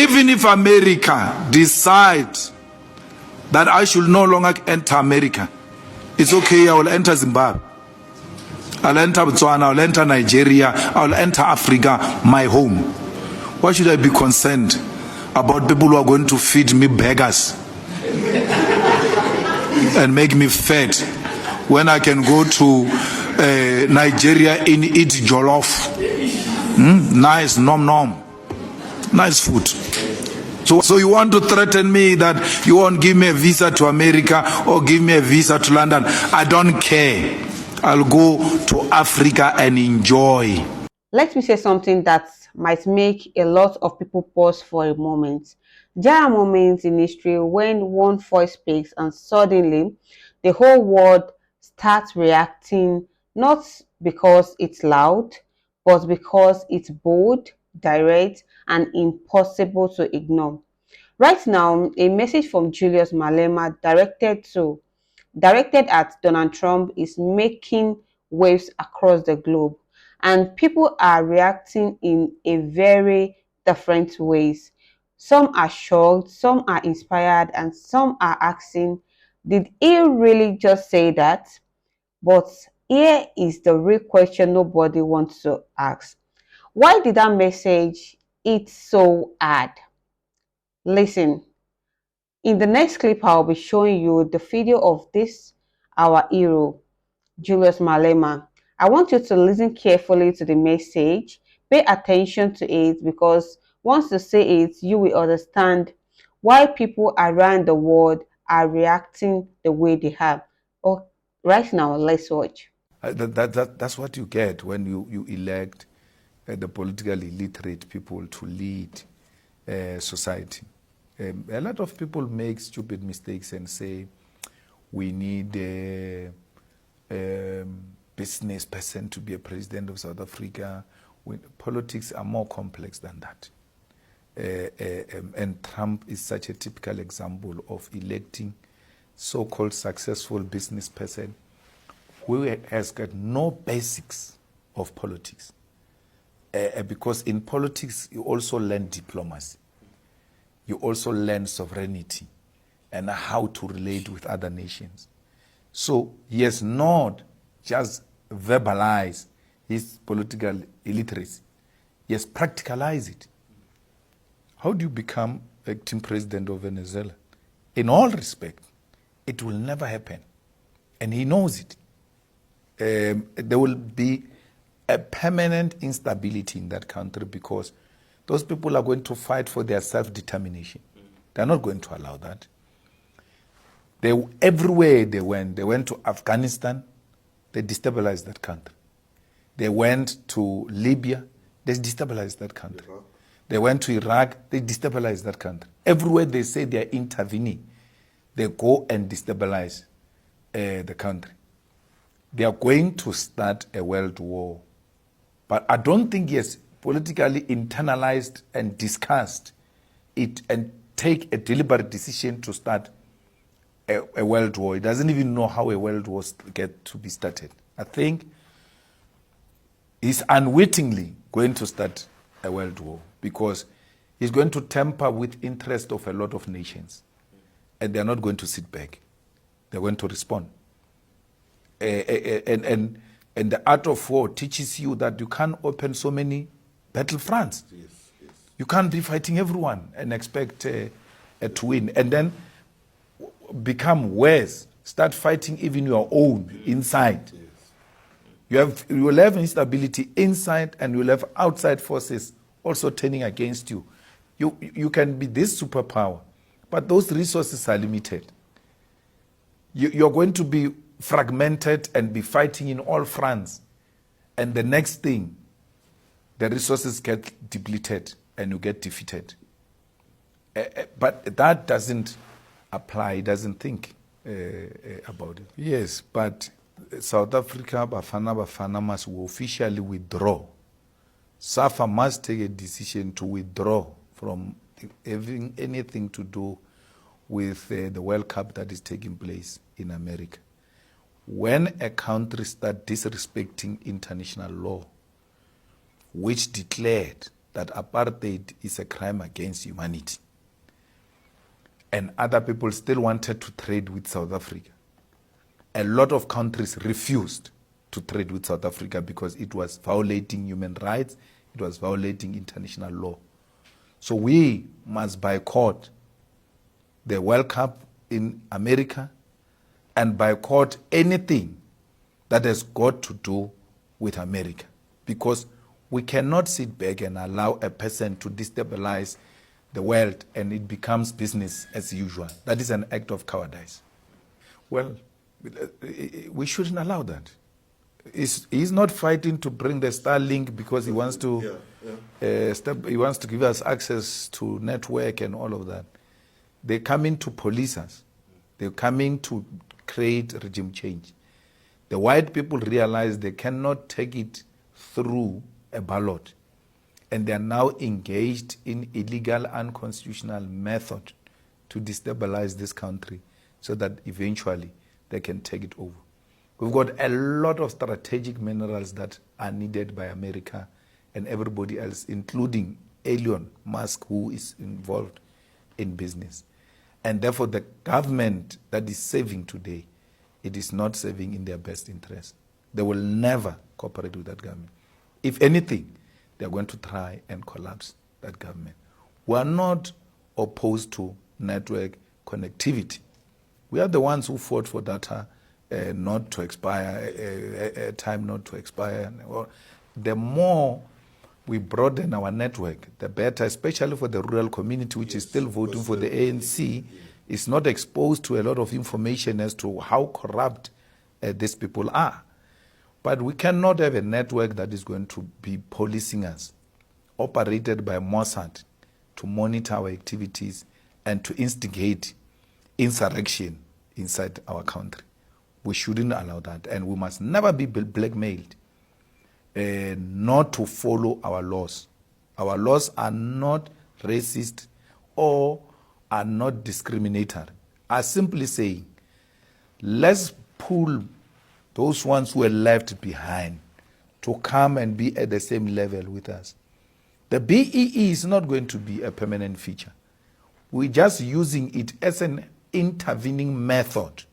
Even if America decides that I should no longer enter America, it's okay, I will enter Zimbabwe. I'll enter Botswana, I'll enter Nigeria, I'll enter Africa, my home. Why should I be concerned about people who are going to feed me beggars and make me fat when I can go to Nigeria and eat jollof? Nice, nom. Nice food. So you want to threaten me that you won't give me a visa to America or give me a visa to London? I don't care. I'll go to Africa and enjoy. Let me say something that might make a lot of people pause for a moment. There are moments in history when one voice speaks and suddenly the whole world starts reacting, not because it's loud, but because it's bold, direct, and impossible to ignore. Right now, a message from Julius Malema directed at Donald Trump is making waves across the globe, and people are reacting in a very different ways. Some are shocked, some are inspired, and some are asking, did he really just say that? But here is the real question nobody wants to ask. Why did that message hit so hard? Listen. In the next clip, I'll be showing you the video of this, our hero, Julius Malema. I want you to listen carefully to the message, pay attention to it, because once you say it, you will understand why people around the world are reacting the way they have. Oh, right now, let's watch. That's what you get when you elect the politically illiterate people to lead society. A lot of people make stupid mistakes and say we need a business person to be a president of South Africa. Politics are more complex than that. And Trump is such a typical example of electing so-called successful business person who has got no basics of politics. Because in politics, you also learn diplomacy. You also learn sovereignty and how to relate with other nations. So he has not just verbalized his political illiteracy. He has practicalized it. How do you become acting president of Venezuela? In all respect, it will never happen. And he knows it. There will be a permanent instability in that country because those people are going to fight for their self-determination. They're not going to allow that. Everywhere they went to Afghanistan, they destabilized that country. They went to Libya, they destabilized that country. They went to Iraq, they destabilized that country. Everywhere they say they are intervening, they go and destabilize the country. They are going to start a world war. But I don't think he has politically internalized and discussed it and take a deliberate decision to start a world war. He doesn't even know how a world war get to be started. I think he's unwittingly going to start a world war because he's going to tamper with interest of a lot of nations. And they're not going to sit back. They're going to respond. And the art of war teaches you that you can't open so many battlefronts. Yes. You can't be fighting everyone and expect to win. And then become worse. Start fighting even your own inside. Yes. You will have instability inside and you will have outside forces also turning against you. You can be this superpower, but those resources are limited. You're going to be fragmented and be fighting in all fronts. And the next thing, the resources get depleted and you get defeated. But that doesn't apply, doesn't think about it. Yes, but South Africa, Bafana must officially withdraw. SAFA must take a decision to withdraw from having anything to do with the World Cup that is taking place in America. When a country starts disrespecting international law, which declared that apartheid is a crime against humanity. And other people still wanted to trade with South Africa. A lot of countries refused to trade with South Africa because it was violating human rights, it was violating international law. So we must boycott the World Cup in America and boycott anything that has got to do with America, because we cannot sit back and allow a person to destabilize the world and it becomes business as usual. That is an act of cowardice. Well, we shouldn't allow that. He's not fighting to bring the Starlink because he wants to he wants to give us access to network and all of that. They're coming to police us. They're coming to create regime change. The white people realize they cannot take it through a ballot, and they are now engaged in illegal, unconstitutional method to destabilize this country so that eventually they can take it over. We've got a lot of strategic minerals that are needed by America and everybody else, including Elon Musk, who is involved in business. And therefore, the government that is serving today, it is not serving in their best interest. They will never cooperate with that government. If anything, they are going to try and collapse that government. We are not opposed to network connectivity. We are the ones who fought for data not to expire, time not to expire. The more we broaden our network, the better, especially for the rural community, which is still voting for the ANC, is not exposed to a lot of information as to how corrupt these people are. But we cannot have a network that is going to be policing us, operated by Mossad to monitor our activities and to instigate insurrection inside our country. We shouldn't allow that, and we must never be blackmailed not to follow our laws. Our laws are not racist or are not discriminatory. Are simply saying, let's pull those ones who are left behind to come and be at the same level with us. The BEE is not going to be a permanent feature. We're just using it as an intervening method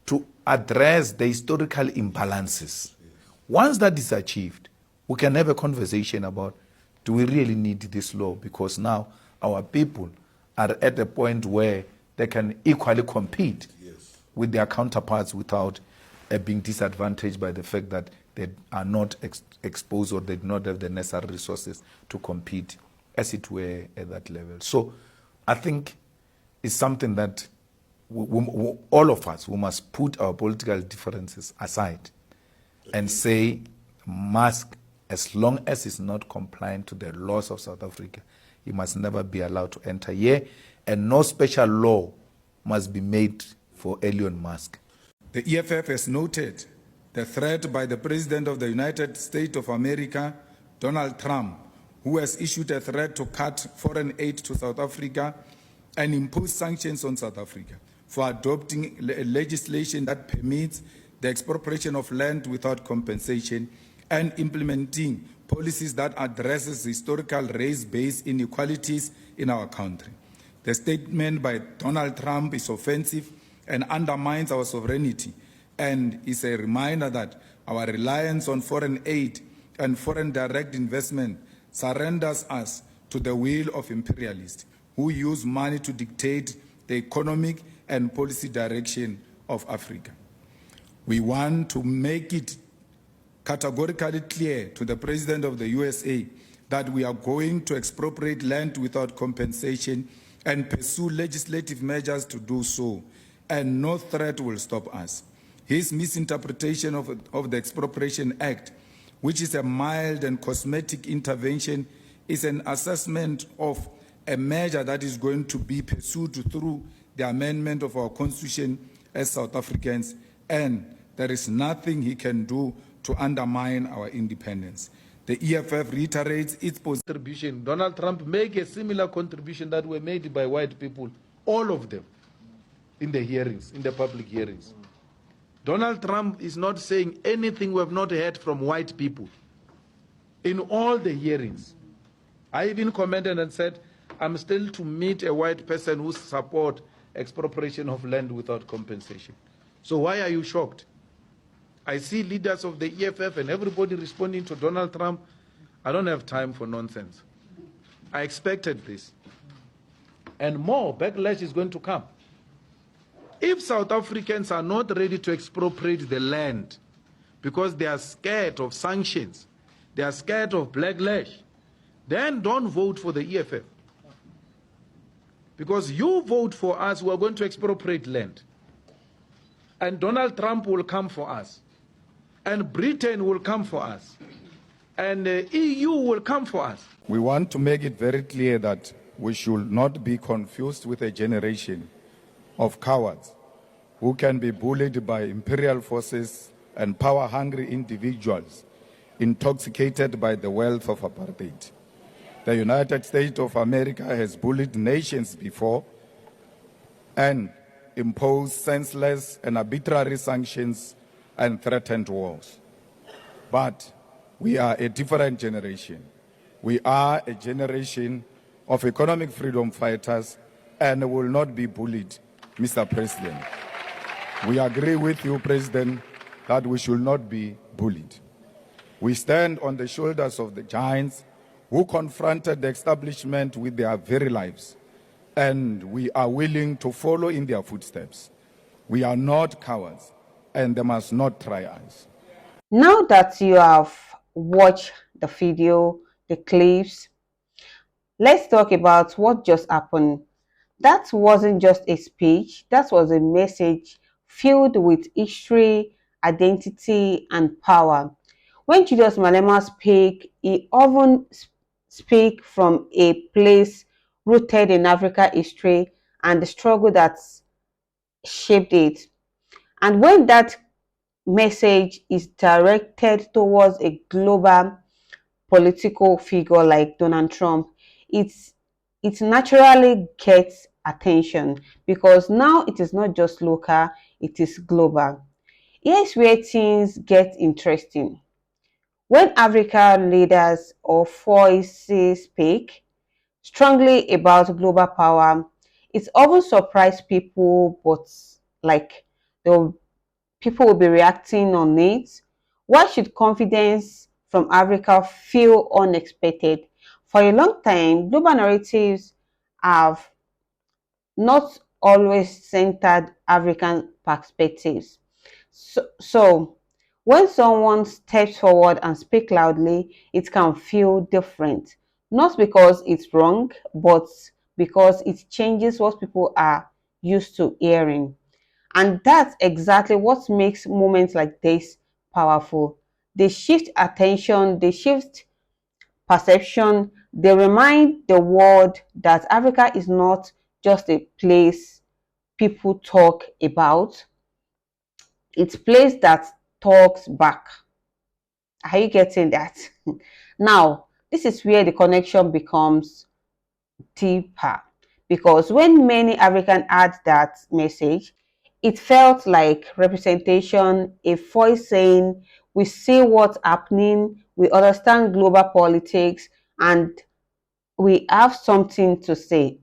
to address the historical imbalances. Once that is achieved, we can have a conversation about, do we really need this law? Because now our people are at a point where they can equally compete with their counterparts without being disadvantaged by the fact that they are not exposed or they do not have the necessary resources to compete, as it were, at that level. So I think it's something that all of us, we must put our political differences aside and say, Musk, as long as he's not compliant to the laws of South Africa, he must never be allowed to enter here, and no special law must be made for Elon Musk. The EFF has noted the threat by the President of the United States of America, Donald Trump, who has issued a threat to cut foreign aid to South Africa and impose sanctions on South Africa for adopting legislation that permits the expropriation of land without compensation and implementing policies that addresses historical race-based inequalities in our country. The statement by Donald Trump is offensive and undermines our sovereignty, and is a reminder that our reliance on foreign aid and foreign direct investment surrenders us to the will of imperialists who use money to dictate the economic and policy direction of Africa. We want to make it categorically clear to the President of the USA that we are going to expropriate land without compensation and pursue legislative measures to do so, and no threat will stop us. His misinterpretation of the Expropriation Act, which is a mild and cosmetic intervention, is an assessment of a measure that is going to be pursued through the amendment of our Constitution as South Africans, and there is nothing he can do to undermine our independence. The EFF reiterates its contribution. Donald Trump made a similar contribution that were made by white people, all of them, in the hearings, in the public hearings. Donald Trump is not saying anything we have not heard from white people in all the hearings. I even commented and said, I'm still to meet a white person who support expropriation of land without compensation. So why are you shocked? I see leaders of the EFF and everybody responding to Donald Trump. I don't have time for nonsense. I expected this. And more backlash is going to come. If South Africans are not ready to expropriate the land because they are scared of sanctions, they are scared of backlash, then don't vote for the EFF. Because you vote for us, we are going to expropriate land. And Donald Trump will come for us. And Britain will come for us. And the EU will come for us. We want to make it very clear that we should not be confused with a generation of cowards who can be bullied by imperial forces and power-hungry individuals intoxicated by the wealth of apartheid. The United States of America has bullied nations before and imposed senseless and arbitrary sanctions and threatened wars. But we are a different generation. We are a generation of economic freedom fighters and will not be bullied, Mr. President. We agree with you, President, that we should not be bullied. We stand on the shoulders of the giants who confronted the establishment with their very lives, and we are willing to follow in their footsteps. We are not cowards, and they must not try us. Now that you have watched the video, the clips, let's talk about what just happened. That wasn't just a speech, that was a message filled with history, identity, and power. When Julius Malema speak, he often speak from a place rooted in Africa history and the struggle that shaped it. And when that message is directed towards a global political figure like Donald Trump, it naturally gets attention because now it is not just local, it is global. Here's where things get interesting. When African leaders or voices speak strongly about global power, it often surprises people, but like the people will be reacting on it. Why should confidence from Africa feel unexpected? For a long time, global narratives have not always centered African perspectives. So when someone steps forward and speaks loudly, it can feel different. Not because it's wrong, but because it changes what people are used to hearing. And that's exactly what makes moments like this powerful. They shift attention, they shift perception, they remind the world that Africa is not just a place people talk about, it's a place that talks back. Are you getting that? Now, this is where the connection becomes deeper because when many Africans had that message, it felt like representation, a voice saying, we see what's happening, we understand global politics, and we have something to say.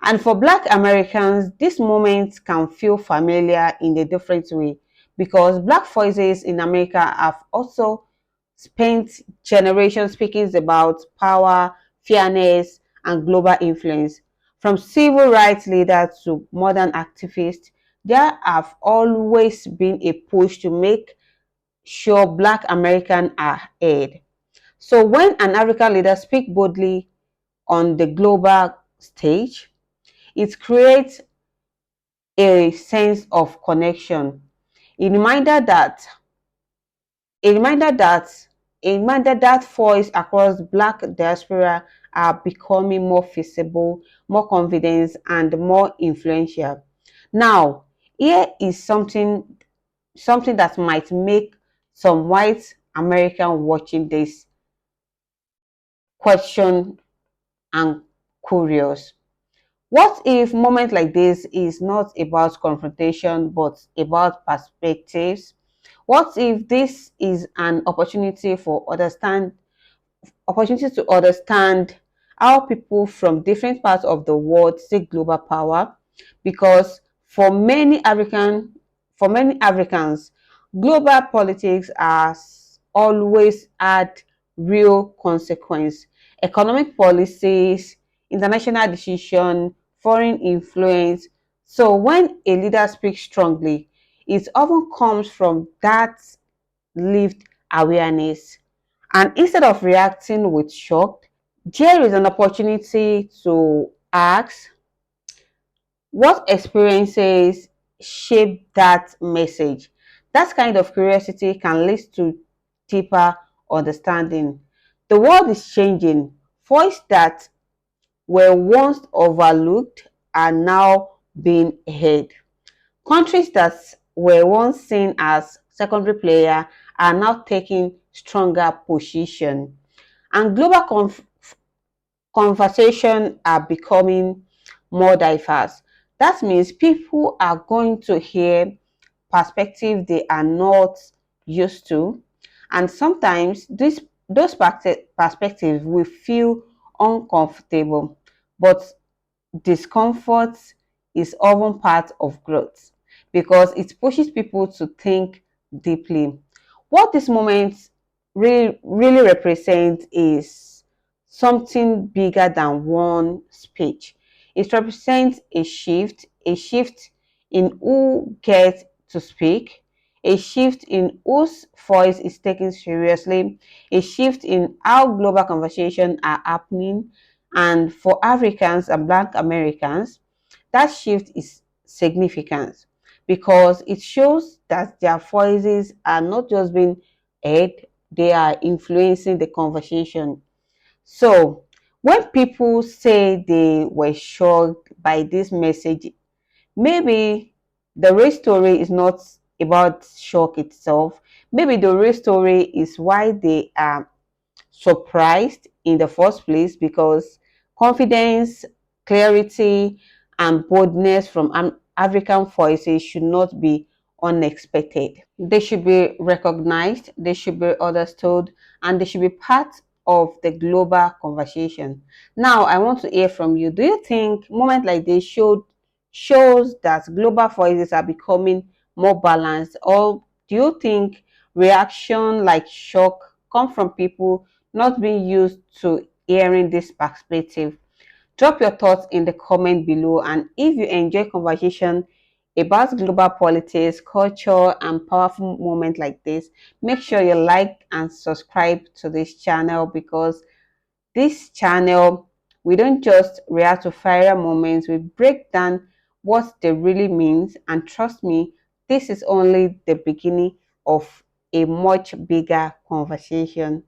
And for Black Americans, this moment can feel familiar in a different way because Black voices in America have also spent generations speaking about power, fairness, and global influence. From civil rights leaders to modern activists, there have always been a push to make sure Black Americans are heard. So when an African leader speaks boldly on the global stage, it creates a sense of connection. A reminder that a reminder that a reminder that voice across Black diaspora are becoming more visible, more confident, and more influential. Now, here is something that might make some white American watching this question and curious. What if moment like this is not about confrontation but about perspectives? What if this is an opportunity for opportunity to understand how people from different parts of the world see global power, because for many Africans, global politics has always had real consequence. Economic policies, international decision, foreign influence. So when a leader speaks strongly, it often comes from that lived awareness. And instead of reacting with shock, there is an opportunity to ask, what experiences shape that message? That kind of curiosity can lead to deeper understanding. The world is changing. Voices that were once overlooked are now being heard. Countries that were once seen as secondary player are now taking stronger position. And global conversation are becoming more diverse. That means people are going to hear perspective they are not used to, and sometimes this those perspectives will feel uncomfortable, but discomfort is often part of growth because it pushes people to think deeply. What this moment really represents is something bigger than one speech. It represents a shift in who gets to speak, a shift in whose voice is taken seriously, a shift in how global conversations are happening. And for Africans and Black Americans, that shift is significant because it shows that their voices are not just being heard, they are influencing the conversation. So, when people say they were shocked by this message, maybe the real story is not about shock itself. Maybe the real story is why they are surprised in the first place, because confidence, clarity, and boldness from African voices should not be unexpected. They should be recognized, they should be understood, and they should be part of the global conversation. Now, I want to hear from you. Do you think moment like this shows that global voices are becoming more balanced, or do you think reaction like shock come from people not being used to hearing this perspective? Drop your thoughts in the comment below, and if you enjoy conversation about global politics, culture, and powerful moments like this, make sure you like and subscribe to this channel, because this channel, we don't just react to fire moments, we break down what they really means. And trust me, this is only the beginning of a much bigger conversation.